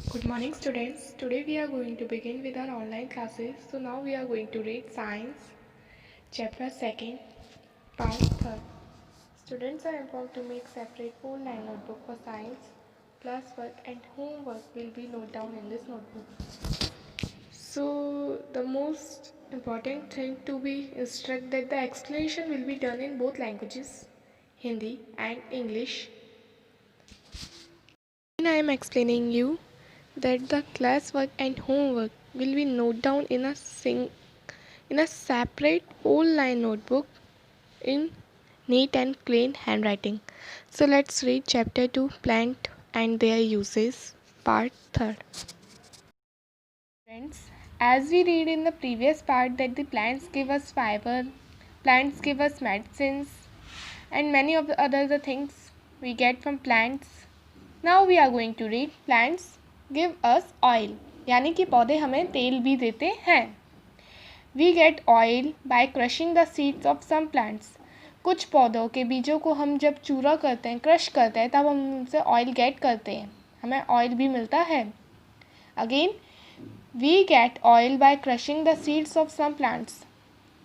Good morning, students. Today we are going to begin with our online classes. So now we are going to read Science, Chapter 2nd, Part 3rd. Students are informed to make separate 4-line notebook for science. Classwork and homework will be noted down in this notebook. So the most important thing to be instruct that the explanation will be done in both languages, Hindi and English. I am explaining you that the classwork and homework will be noted down in a separate whole line notebook in neat and clean handwriting. So let's read chapter 2, plant and their uses, part 3rd. Friends, as we read in the previous part that the plants give us fiber, plants give us medicines and many of the other things we get from plants. Now we are going to read plants give us oil, यानी कि पौधे हमें तेल भी देते हैं. We get oil by crushing the seeds of some plants. कुछ पौधों के बीजों को हम जब चूरा करते हैं, क्रश करते हैं, तब हम उनसे ऑयल गेट करते हैं, हमें ऑयल भी मिलता है. Again we get oil by crushing the seeds of some plants.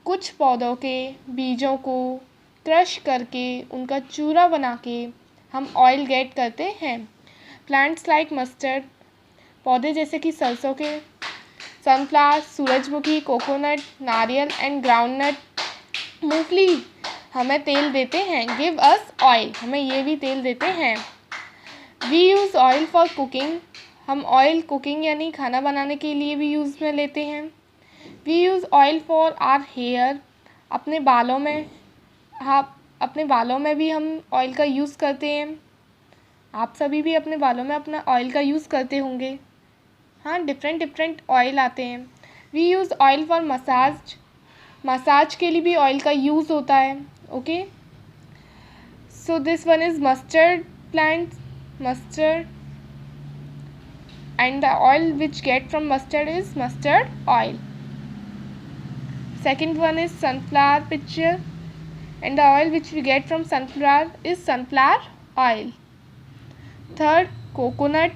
कुछ पौधों के बीजों को क्रश करके उनका चूरा बना के हम ऑयल गेट करते हैं. प्लांट्स लाइक मस्टर्ड, पौधे जैसे कि सरसों के, सनफ्लावर, सूरजमुखी, कोकोनट, नारियल एंड ग्राउंडनट, मूंगफली हमें तेल देते हैं. गिव अस ऑयल, हमें ये भी तेल देते हैं. We use oil for cooking, हम ऑयल कुकिंग यानी खाना बनाने के लिए भी यूज़ में लेते हैं. We use oil for our hair, अपने बालों में, हाँ अपने बालों में भी हम ऑयल का यूज़ करते हैं. आप सभी भी अपने बालों में अपना ऑयल का यूज़ करते होंगे. हाँ, डिफरेंट ऑयल आते हैं. We use oil for massage, massage के लिए भी ऑयल का यूज़ होता है. Okay, so this one is mustard plant, mustard, and the oil which get from mustard is mustard oil. Second one is sunflower picture, and the oil which we get from sunflower is sunflower oil. Third, coconut,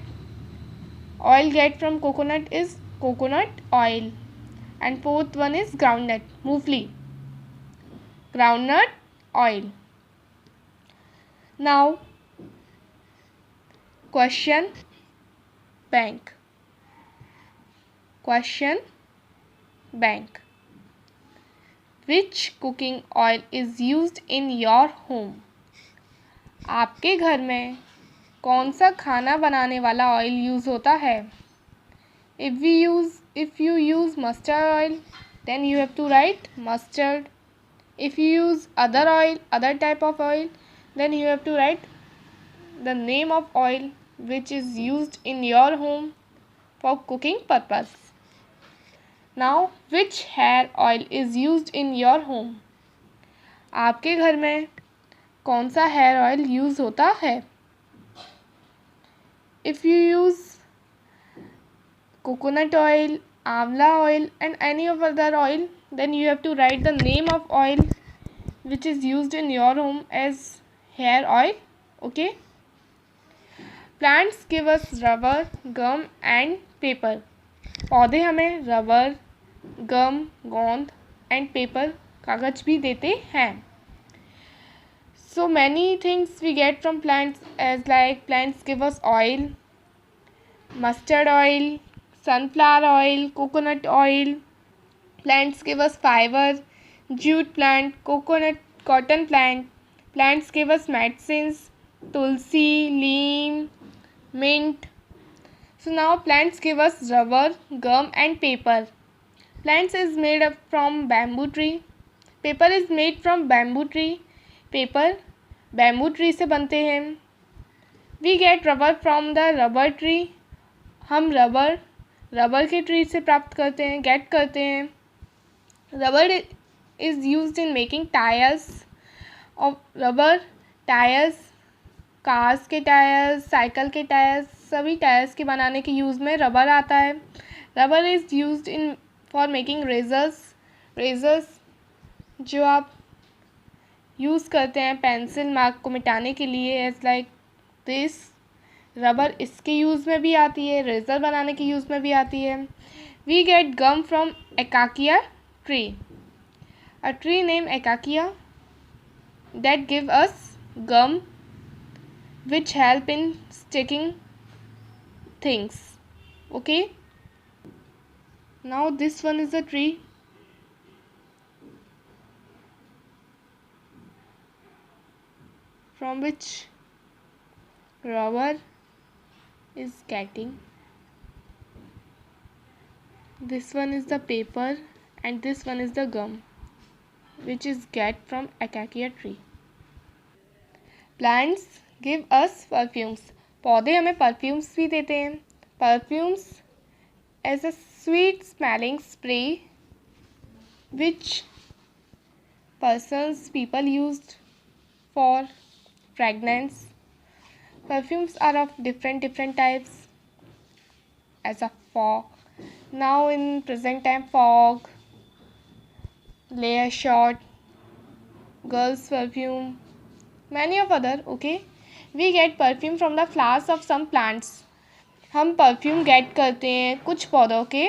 oil get from coconut is coconut oil. And fourth one is groundnut, मूंगफली, groundnut oil. Now question bank. Question bank. Which cooking oil is used in your home? आपके घर में कौन सा खाना बनाने वाला oil use होता है? If you use mustard oil, then you have to write mustard. If you use other oil, other type of oil, then you have to write the name of oil which is used in your home for cooking purpose. Now, which hair oil is used in your home? आपके घर में कौन सा hair oil use होता है? If you use coconut oil, amla oil and any of other oil, then you have to write the name of oil which is used in your home as hair oil. Okay. Plants give us rubber, gum and paper. पौधे हमें rubber, गम, गोंद and paper, कागज भी देते हैं. So many things we get from plants as like plants give us oil, mustard oil, sunflower oil, coconut oil. Plants give us fiber, jute plant, coconut, cotton plant. Plants give us medicines, tulsi, neem, mint. So now plants give us rubber, gum and paper. Plants is made up from bamboo tree. Paper is made from bamboo tree. Paper bamboo tree से बनते हैं. We get rubber from the rubber tree. हम rubber के tree से प्राप्त करते हैं, get करते हैं. Rubber is used in making tires of rubber. Tyres, cars के टायर्स, साइकिल के टायर्स, सभी टायर्स के बनाने के यूज़ में रबर आता है. Rubber is used in for making razors जो आप यूज़ करते हैं पेंसिल मार्क को मिटाने के लिए, एज लाइक दिस. रबर इसके यूज़ में भी आती है, रेज़र बनाने के यूज़ में भी आती है। We get gum from acacia tree, a tree name acacia that give us gum which help in sticking things. Okay, now this one is a tree from which rubber is getting. This one is the paper and this one is the gum which is get from acacia tree. Plants give us perfumes. पौधे हमें perfumes भी देते हैं. Perfumes as a sweet smelling spray which people used for fragrance. Perfumes are of different types as a fog. Now in present time, fog, layer shot, girls perfume, many of other. Okay, we get perfume from the flowers of some plants. हम perfume get करते हैं कुछ पौधों के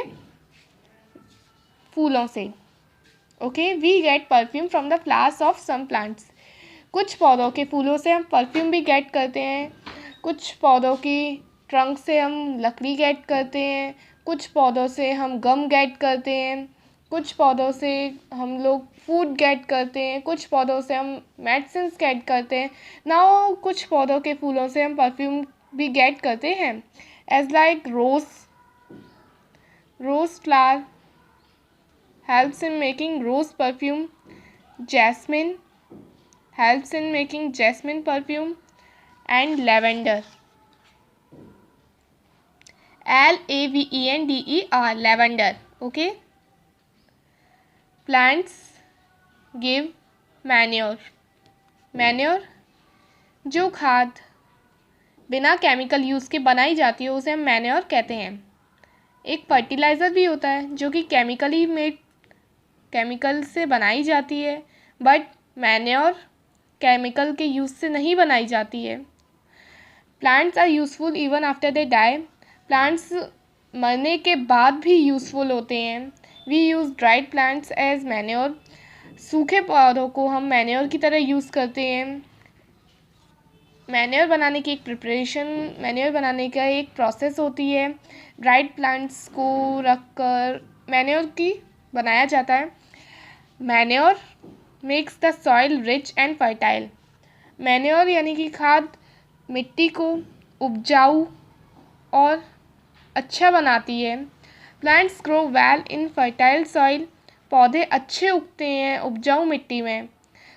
फूलों से. Okay, we get perfume from the flowers of some plants. कुछ पौधों के फूलों से हम परफ्यूम भी गेट करते हैं. कुछ पौधों की ट्रंक से हम लकड़ी गेट करते हैं. कुछ पौधों से हम गम गेट करते हैं. कुछ पौधों से हम लोग फूड गेट करते हैं. कुछ पौधों से हम मेडिसिन्स गेट करते हैं. नाउ कुछ पौधों के फूलों से हम परफ्यूम भी गेट करते हैं. As like rose flower helps in making rose perfume. Jasmine helps in making jasmine perfume. And lavender, LAVENDER, lavender. Okay, plants give manure जो खाद बिना केमिकल यूज़ के बनाई जाती है उसे हम मैन्योर कहते हैं. एक फर्टिलाइज़र भी होता है जो कि केमिकल से बनाई जाती है, बट मैन्योर केमिकल के यूज़ से नहीं बनाई जाती है. Plants are useful even after they die. Plants मरने के बाद भी यूज़फुल होते हैं. We use dried plants as manure. सूखे पौधों को हम मैन्योर की तरह यूज़ करते हैं. मैन्योर बनाने की मैन्योर बनाने का एक प्रोसेस होती है. ड्राइड प्लांट्स को रखकर मैन्योर की बनाया जाता है. Manure makes the soil rich and fertile. Manure यानी कि खाद मिट्टी को उपजाऊ और अच्छा बनाती है. Plants grow well in fertile soil. पौधे अच्छे उगते हैं उपजाऊ मिट्टी में.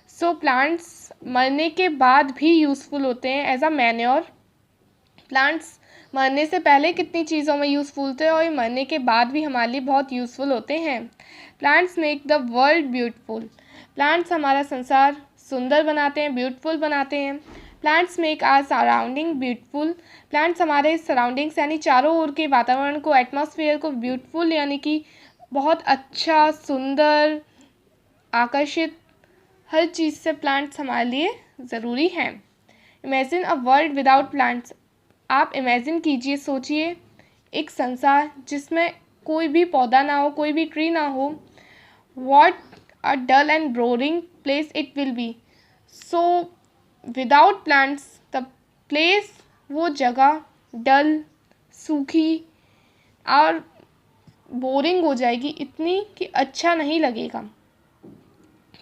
सो प्लांट्स मरने के बाद भी यूज़फुल होते हैं एज अ मैन्योर. प्लांट्स मरने से पहले कितनी चीज़ों में यूज़फुल थे और मरने के बाद भी हमारे लिए बहुत यूज़फुल होते हैं. Plants make the world beautiful. Plants हमारा संसार सुंदर बनाते हैं, ब्यूटीफुल बनाते हैं. Plants make our surrounding beautiful. Plants हमारे सराउंडिंग्स यानी चारों ओर के वातावरण को, एटमॉस्फेयर को ब्यूटीफुल यानी कि बहुत अच्छा, सुंदर, आकर्षित, हर चीज़ से प्लांट्स हमारे लिए ज़रूरी हैं. Imagine a world without plants. आप इमेजिन कीजिए, सोचिए एक संसार जिसमें कोई भी पौधा ना हो, कोई भी ट्री ना हो. What a dull and boring place it will be. So without plants the place, वो जगह डल, सूखी और बोरिंग हो जाएगी इतनी कि अच्छा नहीं लगेगा.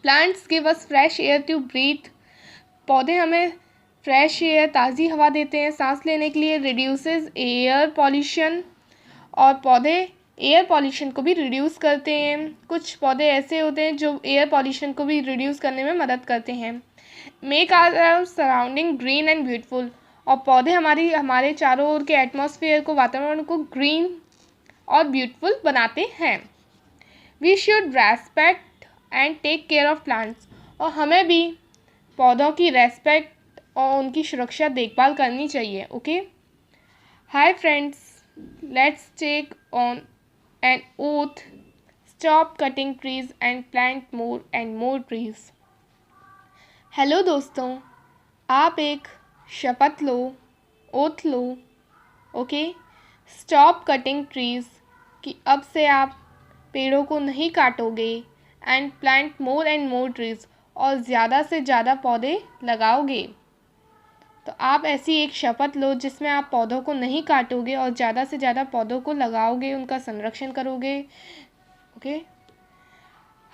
Plants give us fresh air to breathe. पौधे हमें फ्रेश एयर, ताज़ी हवा देते हैं सांस लेने के लिए. Reduces air pollution. और पौधे एयर पॉल्यूशन को भी रिड्यूस करते हैं. कुछ पौधे ऐसे होते हैं जो एयर पॉल्यूशन को भी रिड्यूस करने में मदद करते हैं. Make our surrounding green and beautiful. और पौधे हमारे चारों ओर के एटमॉस्फेयर को, वातावरण को ग्रीन और ब्यूटीफुल बनाते हैं. We should respect and take care of plants. और हमें भी पौधों की रेस्पेक्ट और उनकी सुरक्षा देखभाल करनी चाहिए. Okay, hi friends, let's take on an oath. Stop cutting trees and plant more and more trees. Hello दोस्तों, आप एक शपथ लो, ओथ लो ओके, स्टॉप कटिंग ट्रीज, कि अब से आप पेड़ों को नहीं काटोगे, and plant more and more trees, और ज़्यादा से ज़्यादा पौधे लगाओगे। तो आप ऐसी एक शपथ लो जिसमें आप पौधों को नहीं काटोगे और ज़्यादा से ज़्यादा पौधों को लगाओगे, उनका संरक्षण करोगे। Okay,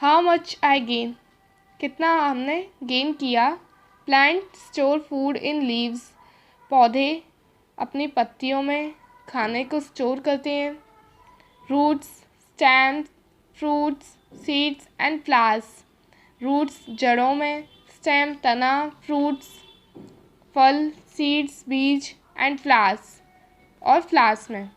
how much I gain, कितना हमने गेन किया। Plant store food in leaves, पौधे अपनी पत्तियों में खाने को स्टोर करते हैं। Roots, stems, fruits, seeds and flowers, roots जड़ों में, स्टेम तना, फ्रूट्स फल, सीड्स बीज एंड फ्लावर्स, और फ्लावर्स में।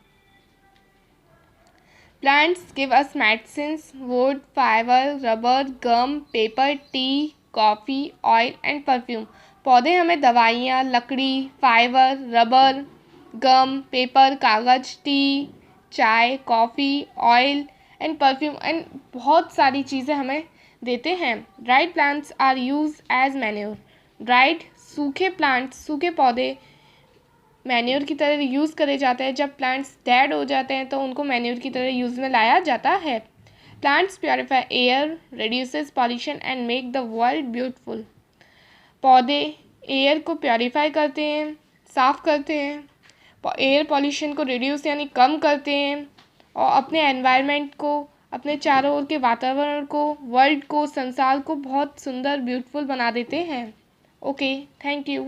Plants give us medicines, wood, fibre, rubber, gum, paper, tea, coffee, oil and perfume, पौधे हमें दवाइयाँ, लकड़ी, फाइबर, रबर, गम, पेपर, कागज़, टी, चाय, coffee, oil and perfume and बहुत सारी चीज़ें हमें देते हैं। Dried plants are use as manure, dried सूखे प्लांट्स, सूखे पौधे मैन्योर की तरह यूज़ करे जाते हैं। जब प्लांट्स डेड हो जाते हैं तो उनको मैन्योर की तरह यूज़ में लाया जाता है। Plants purify air, reduces pollution and make the world beautiful, पौधे एयर को प्योरीफाई करते हैं, साफ़ करते हैं, एयर पॉल्यूशन को रिड्यूस यानी कम करते हैं, और अपने एनवायरनमेंट को, अपने चारों ओर के वातावरण को, वर्ल्ड को, संसार को बहुत सुंदर ब्यूटीफुल बना देते हैं। Okay, thank you.